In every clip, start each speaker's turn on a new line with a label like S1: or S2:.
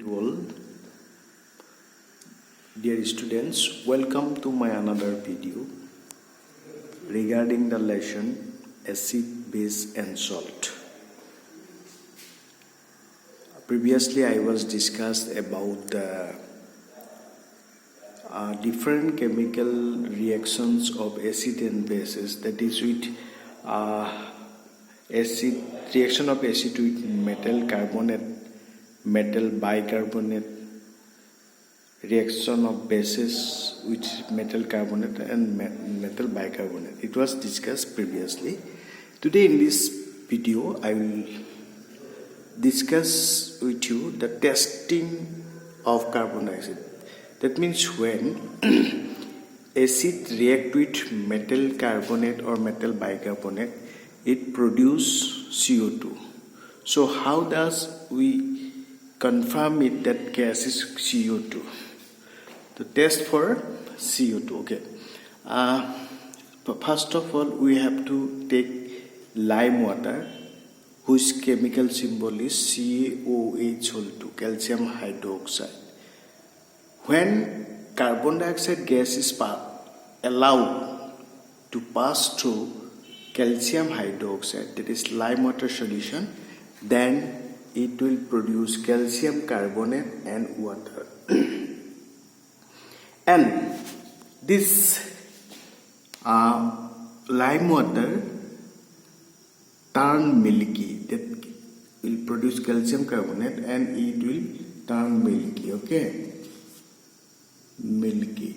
S1: Well, dear students, welcome to my another video regarding the lesson acid, base and salt. Previously I was discussed about the different chemical reactions of acid and bases, that is with acid reaction of acid with metal carbonate, metal bicarbonate, reaction of bases with metal carbonate and metal bicarbonate. It was discussed previously. Today in this video I will discuss with you the testing of carbon dioxide. That means when acid react with metal carbonate or metal bicarbonate, it produce CO2. So how does we confirm it that gas is CO2? The test for CO2. Okay. First of all, we have to take lime water, whose chemical symbol is CaOH2, calcium hydroxide. When carbon dioxide gas is allowed to pass through calcium hydroxide, that is lime water solution, then it will produce calcium carbonate and water. And this lime water turn milky, that will produce calcium carbonate and it will turn milky. Okay, milky.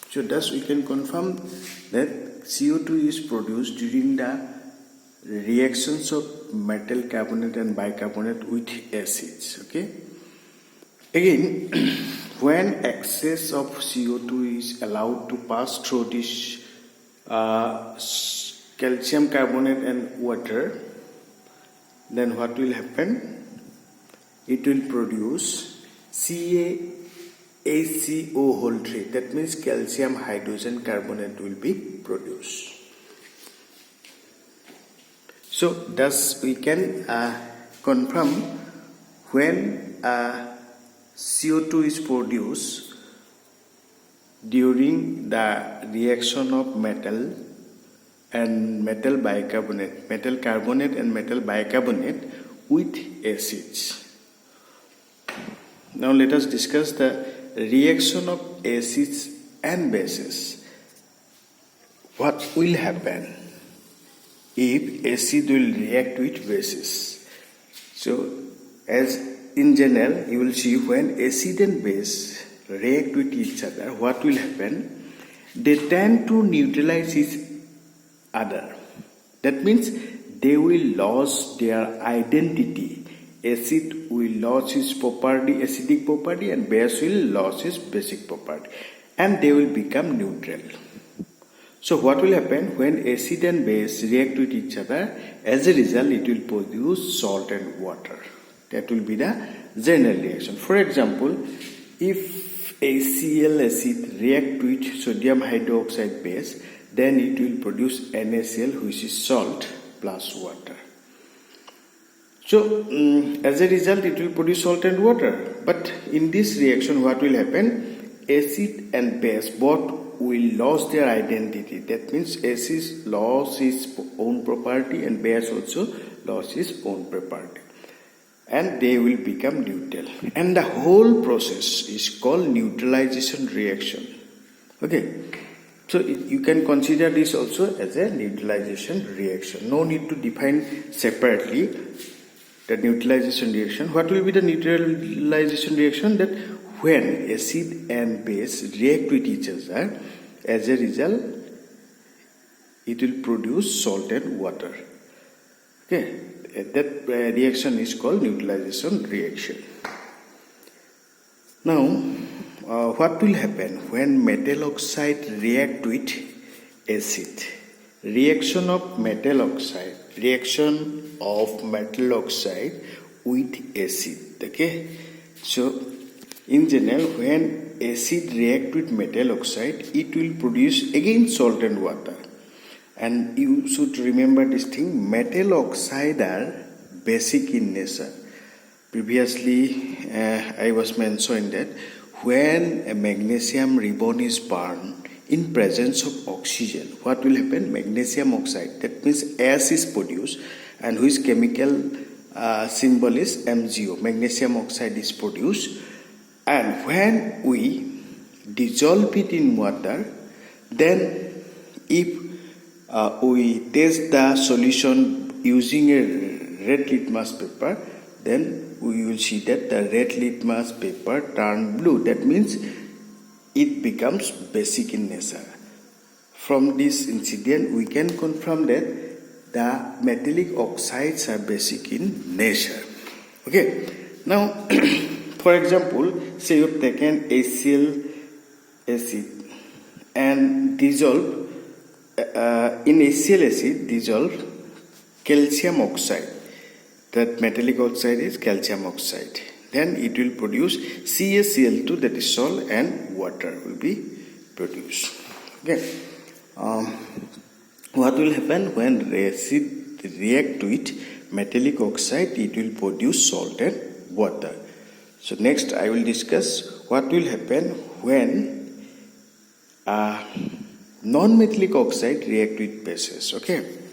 S1: So thus we can confirm that CO2 is produced during the reactions of metal carbonate and bicarbonate with acids. Okay. Again, when excess of CO2 is allowed to pass through this calcium carbonate and water, then what will happen? It will produce CaHCO3. That means calcium hydrogen carbonate will be produced. So thus we can confirm when CO2 is produced during the reaction of metal and metal bicarbonate, metal carbonate and metal bicarbonate with acids. Now let us discuss the reaction of acids and bases. What will happen if acid will react with bases? So as in general, you will see when acid and base react with each other, what will happen? They tend to neutralize each other. That means they will lose their identity. Acid will lose its property, acidic property, and base will lose its basic property, and they will become neutral. So what will happen when acid and base react with each other? As a result, it will produce salt and water. That will be the general reaction. For example, if HCl acid react with sodium hydroxide base, then it will produce NaCl, which is salt plus water. So as a result, it will produce salt and water. But in this reaction, what will happen? Acid and base both will lose their identity. That means acid lost its own property and base also lost its own property, and they will become neutral. And the whole process is called neutralization reaction. Okay, so you can consider this also as a neutralization reaction. No need to define separately the neutralization reaction. What will be the neutralization reaction? That when acid and base react with each other, as a result, it will produce salt and water. Okay, that reaction is called neutralization reaction. Now, what will happen when metal oxide react with acid? Reaction of metal oxide with acid. Okay, so in general, when acid react with metal oxide, it will produce again salt and water. And you should remember this thing: metal oxide are basic in nature. Previously, I was mentioning that when a magnesium ribbon is burned in presence of oxygen, what will happen? Magnesium oxide, that means S is produced, and whose chemical symbol is MgO. Magnesium oxide is produced, and when we dissolve it in water, then if we test the solution using a red litmus paper, then we will see that the red litmus paper turn blue. That means it becomes basic in nature. From this incident, we can confirm that the metallic oxides are basic in nature. Okay. Now, for example, say you have taken HCl acid and dissolve in HCl acid dissolve calcium oxide. That metallic oxide is calcium oxide. Then it will produce CaCl2, that is salt, and water will be produced. Okay. What will happen when acid react with metallic oxide? It will produce salt and water. So next I will discuss what will happen when non-metallic oxide react with bases. Okay.